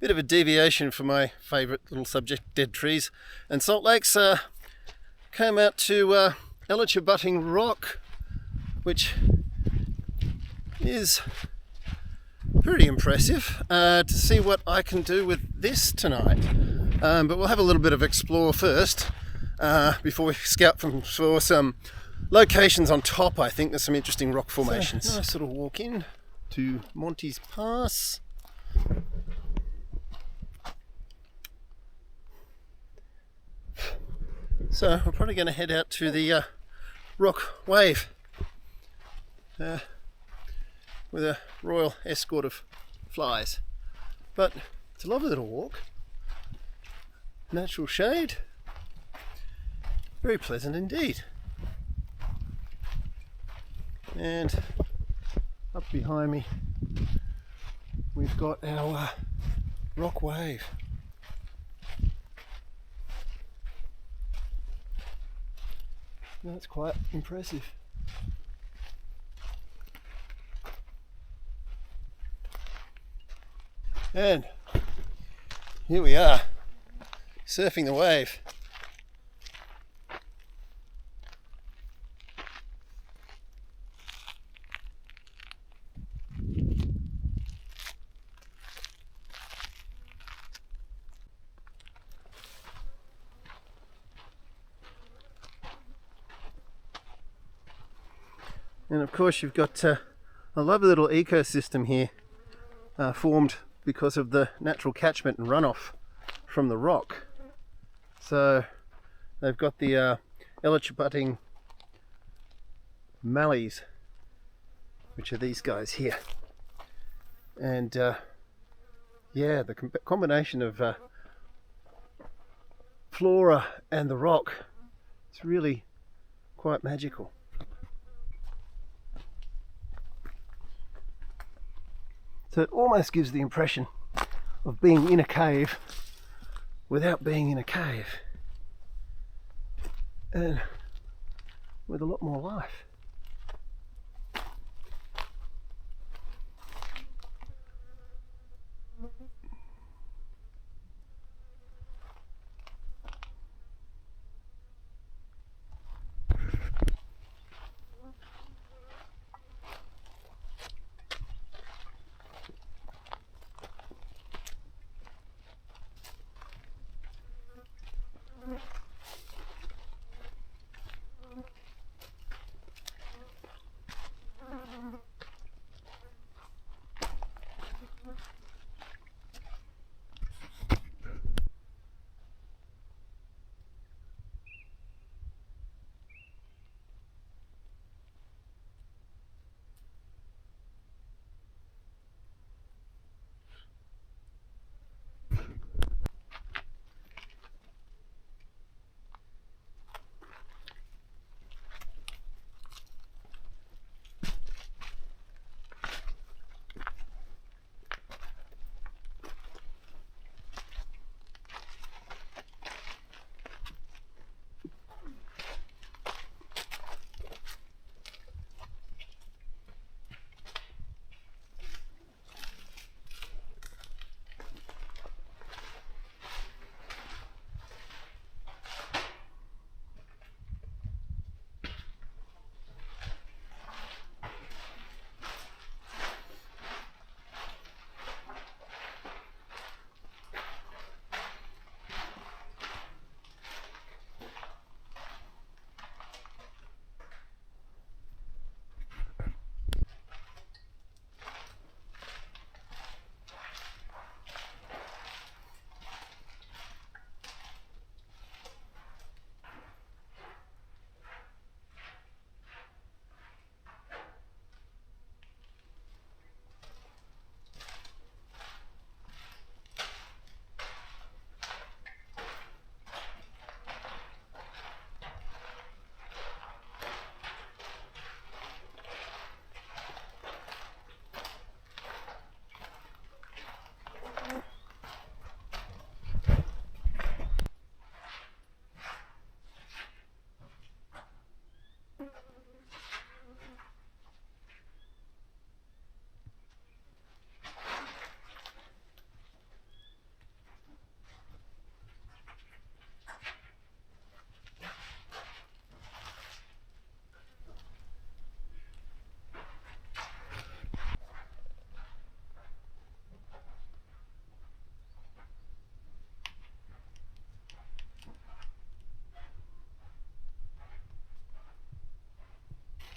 bit of a deviation from my favourite little subject, dead trees and salt lakes. Came out to Elachbutting Rock, which is pretty impressive, to see what I can do with this tonight. But we'll have a little bit of explore first, before we scout for some locations on top. I think there's some interesting rock formations. So, nice little walk in to Monty's Pass. So we're probably going to head out to the rock wave with a royal escort of flies. But it's a lovely little walk. Natural shade. Very pleasant indeed. And up behind me we've got our rock wave. That's quite impressive. And here we are, surfing the wave. And of course you've got a lovely little ecosystem here, formed because of the natural catchment and runoff from the rock. So they've got the Elachbutting mallees, which are these guys here. And yeah, the combination of flora and the rock, it's really quite magical. So it almost gives the impression of being in a cave without being in a cave, and with a lot more life.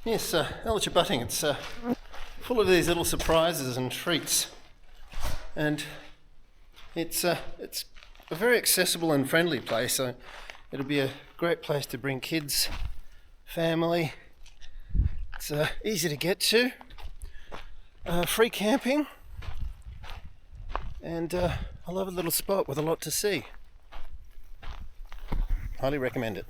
Yes, Elachbutting, it's full of these little surprises and treats, and it's a very accessible and friendly place, so it'll be a great place to bring kids, family. It's easy to get to, free camping, and I love a little spot with a lot to see. Highly recommend it.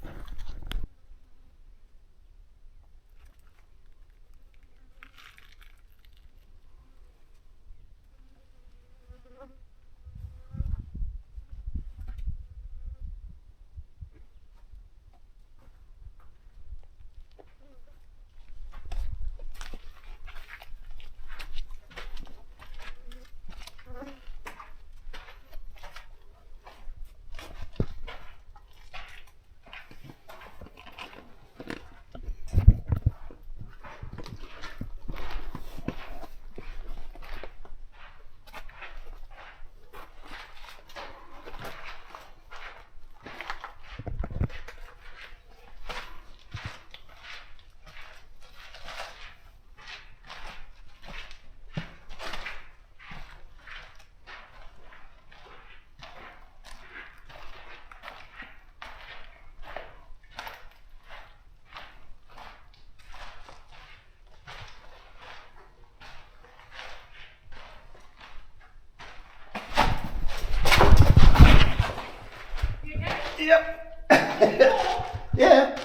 Yep. Yeah.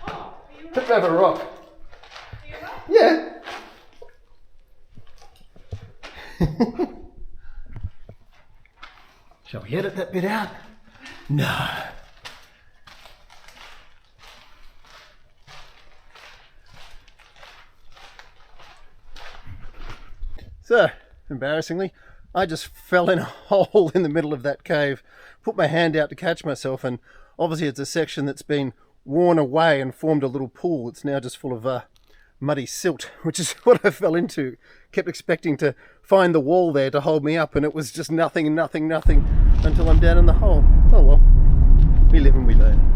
Oh, Trip over a rock. are you right? Yeah. Shall we edit that bit out? No. So, embarrassingly, I just fell in a hole in the middle of that cave, put my hand out to catch myself, and obviously it's a section that's been worn away and formed a little pool. It's now just full of muddy silt, which is what I fell into. Kept expecting to find the wall there to hold me up, and it was just nothing until I'm down in the hole. Oh well, we live and we learn.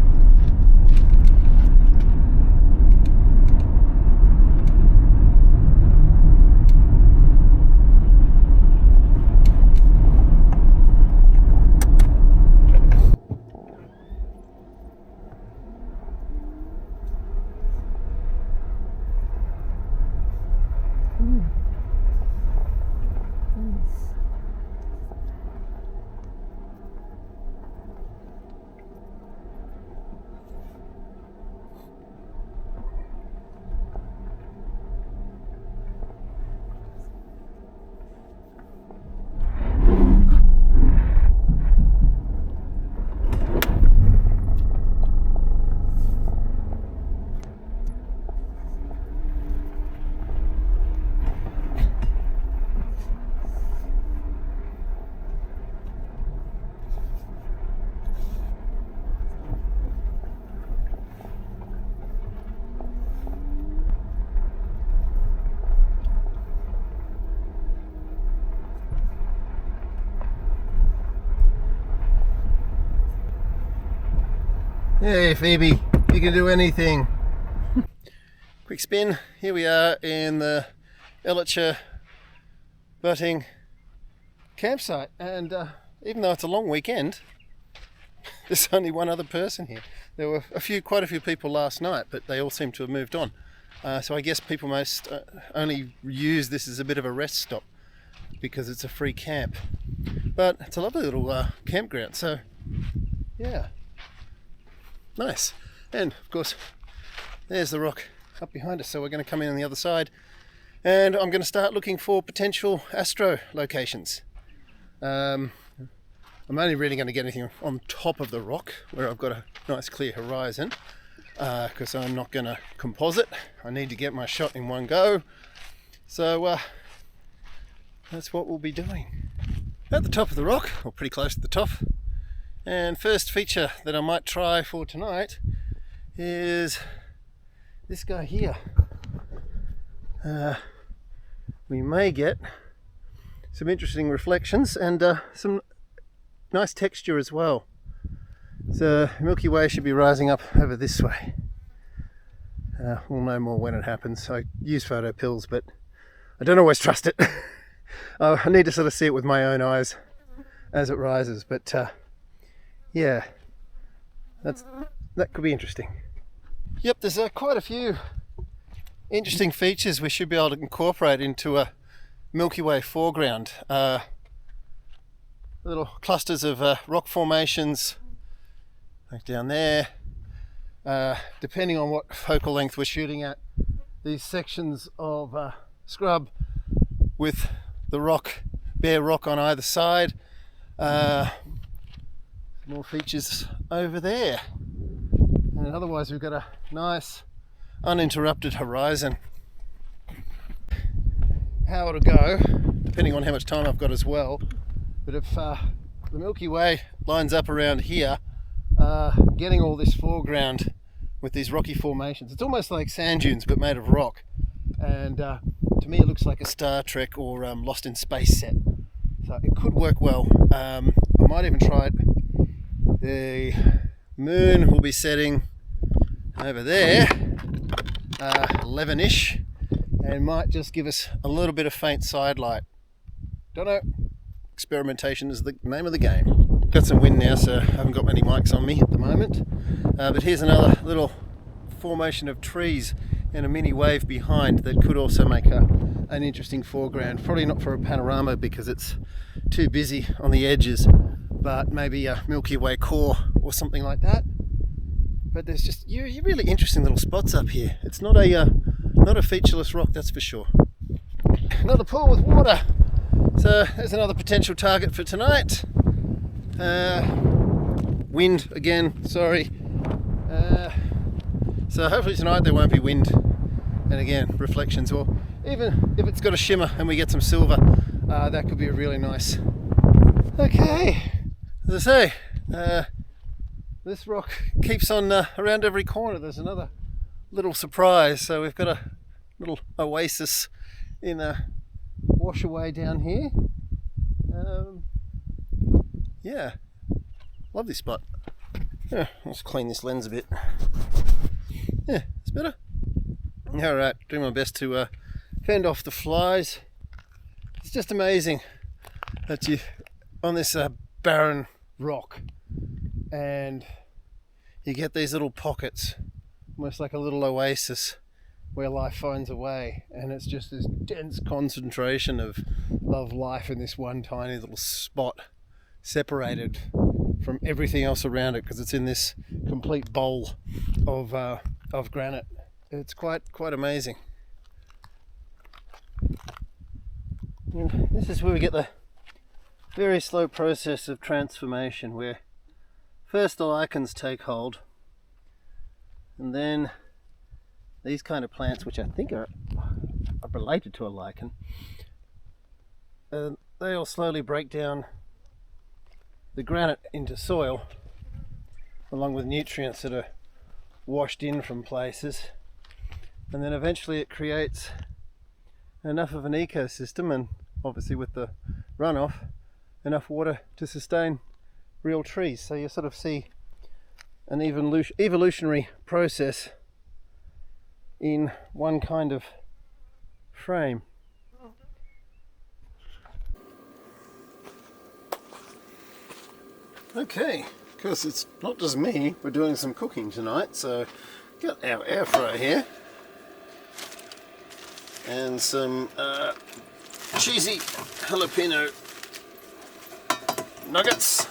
Hey Phoebe, you can do anything. Quick spin, here we are in the Elachbutting campsite, and even though it's a long weekend, there's only one other person here. There were quite a few people last night, but they all seem to have moved on. So I guess people most only use this as a bit of a rest stop because it's a free camp. But it's a lovely little campground, so yeah. Nice. And of course there's the rock up behind us, so we're going to come in on the other side, and I'm going to start looking for potential Astro locations. I'm only really going to get anything on top of the rock where I've got a nice clear horizon, because I'm not going to composite. I need to get my shot in one go, so that's what we'll be doing. At the top of the rock, or pretty close to the top. And first feature that I might try for tonight is this guy here. We may get some interesting reflections and some nice texture as well. So Milky Way should be rising up over this way. We'll know more when it happens. I use photo pills, but I don't always trust it. I need to sort of see it with my own eyes as it rises, but yeah, that could be interesting. Yep, there's quite a few interesting features we should be able to incorporate into a Milky Way foreground. Little clusters of rock formations like down there. Depending on what focal length we're shooting at, these sections of scrub with the rock, bare rock on either side. More features over there, and otherwise we've got a nice uninterrupted horizon. How it'll go, depending on how much time I've got as well, but if the Milky Way lines up around here, getting all this foreground with these rocky formations, it's almost like sand dunes but made of rock, and to me it looks like a Star Trek or Lost in Space set, so it could work well. I might even try it. The moon will be setting over there, 11ish, and might just give us a little bit of faint side light. Don't know. Experimentation is the name of the game. Got some wind now, so I haven't got many mics on me at the moment. But here's another little formation of trees and a mini wave behind that could also make an interesting foreground. Probably not for a panorama because it's too busy on the edges, but maybe a Milky Way core or something like that. But there's just really interesting little spots up here. It's not a featureless rock, that's for sure. Another pool with water. So there's another potential target for tonight. Wind again, sorry. So hopefully tonight there won't be wind. And again, reflections, or even if it's got a shimmer and we get some silver, that could be a really nice. Okay, as I say, this rock keeps on around every corner. There's another little surprise. So we've got a little oasis in a wash away down here. Yeah, lovely spot. Yeah, let's clean this lens a bit. Yeah, it's better. Alright, doing my best to fend off the flies. It's just amazing that you on this barren rock and you get these little pockets, almost like a little oasis where life finds a way, and it's just this dense concentration of life in this one tiny little spot, separated from everything else around it because it's in this complete bowl of granite. It's quite amazing. And this is where we get the very slow process of transformation, where first the lichens take hold, and then these kind of plants, which I think are related to a lichen, they all slowly break down the granite into soil, along with nutrients that are washed in from places, and then eventually it creates enough of an ecosystem, and obviously with the runoff, enough water to sustain real trees. So you sort of see an evolutionary process in one kind of frame. Okay, because it's not just me, we're doing some cooking tonight, so got our air fryer here and some cheesy jalapeno nuggets.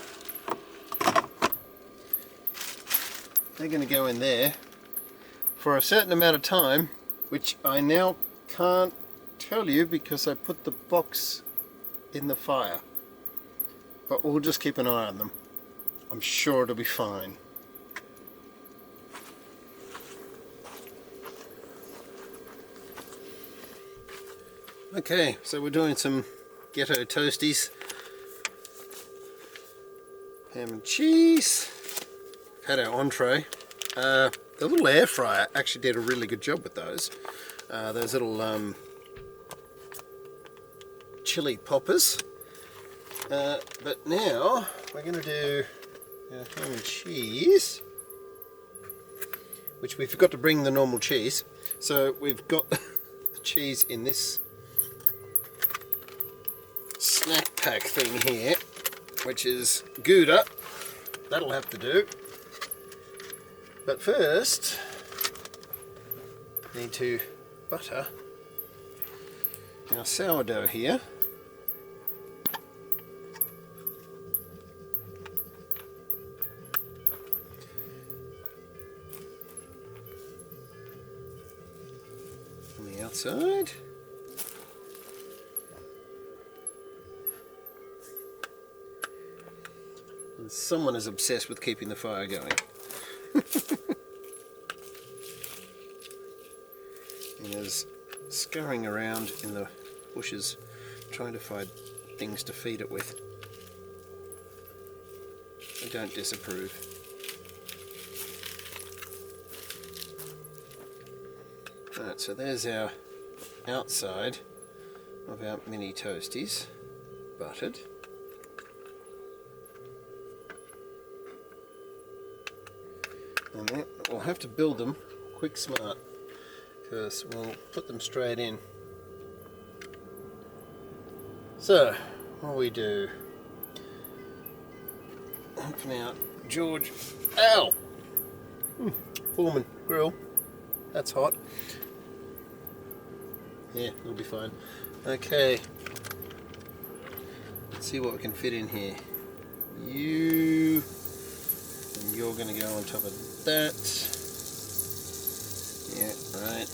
They're going to go in there for a certain amount of time, which I now can't tell you because I put the box in the fire, but we'll just keep an eye on them. I'm sure it'll be fine. Okay, so we're doing some ghetto toasties. Ham and cheese. Had our entree. The little air fryer actually did a really good job with those. Those little chili poppers. But now we're going to do ham and cheese which we forgot to bring the normal cheese. So we've got the cheese in this snack pack thing here, which is Gouda. That'll have to do. But first, need to butter our sourdough here. On the outside. And someone is obsessed with keeping the fire going. And is scurrying around in the bushes trying to find things to feed it with. I don't disapprove. Right, so there's our outside of our mini toasties, buttered. And then we'll have to build them quick smart, because we'll put them straight in. So, what we do, open out George, ow! Foreman grill, that's hot. Yeah, it'll be fine. Okay, let's see what we can fit in here. You, and you're going to go on top of that. Yeah, right.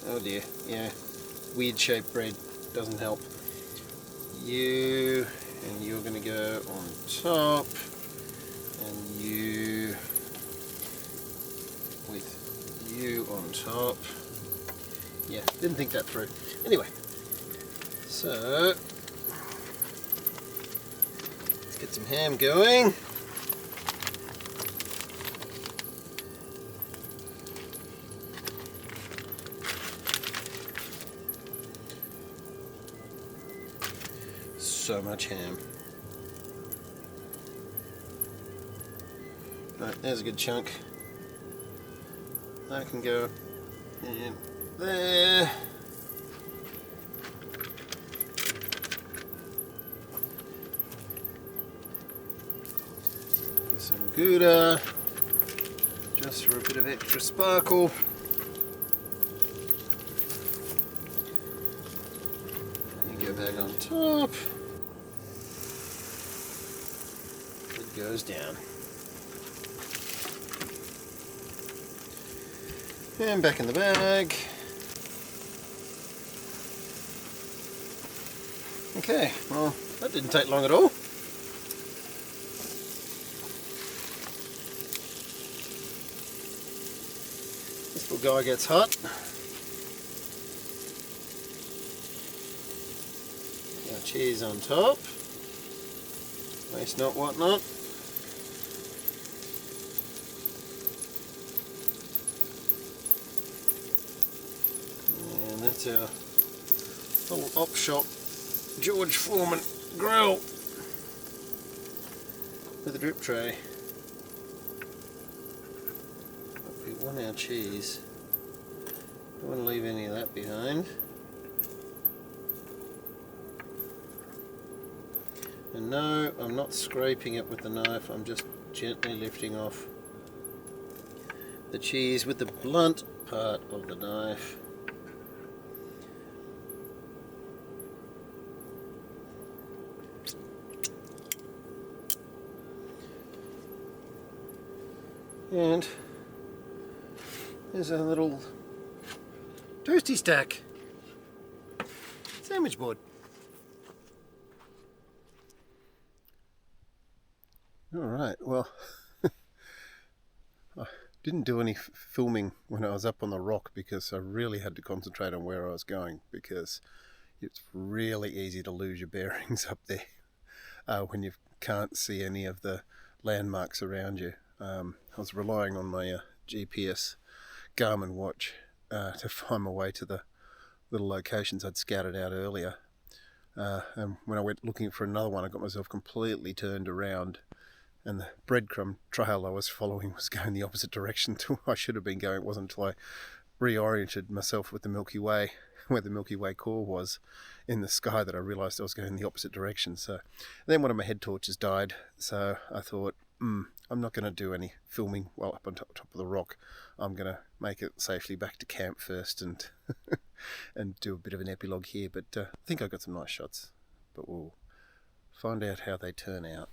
Oh dear, yeah. Weird shaped bread doesn't help. You, and you're going to go on top. And you, with you on top. Yeah, didn't think that through. Anyway, so let's get some ham going. So much ham. Right, there's a good chunk. That can go in there. Some Gouda, just for a bit of extra sparkle. And go back on top. It goes down. And back in the bag. Okay, well, that didn't take long at all. This little guy gets hot. Our cheese on top. Waste not, whatnot. And that's our little op shop George Foreman grill with a drip tray. But we want our cheese. Don't want to leave any of that behind. And no, I'm not scraping it with the knife, I'm just gently lifting off the cheese with the blunt part of the knife. And there's a little toasty stack sandwich board. Alright, well, I didn't do any filming when I was up on the rock because I really had to concentrate on where I was going, because it's really easy to lose your bearings up there when you can't see any of the landmarks around you. I was relying on my GPS Garmin watch to find my way to the little locations I'd scouted out earlier. And when I went looking for another one, I got myself completely turned around, and the breadcrumb trail I was following was going the opposite direction to where I should have been going. It wasn't until I reoriented myself with the Milky Way, where the Milky Way core was in the sky, that I realised I was going the opposite direction. So then one of my head torches died, so I thought, I'm not going to do any filming while up on top of the rock. I'm going to make it safely back to camp first and and do a bit of an epilogue here. But I think I got some nice shots, but we'll find out how they turn out.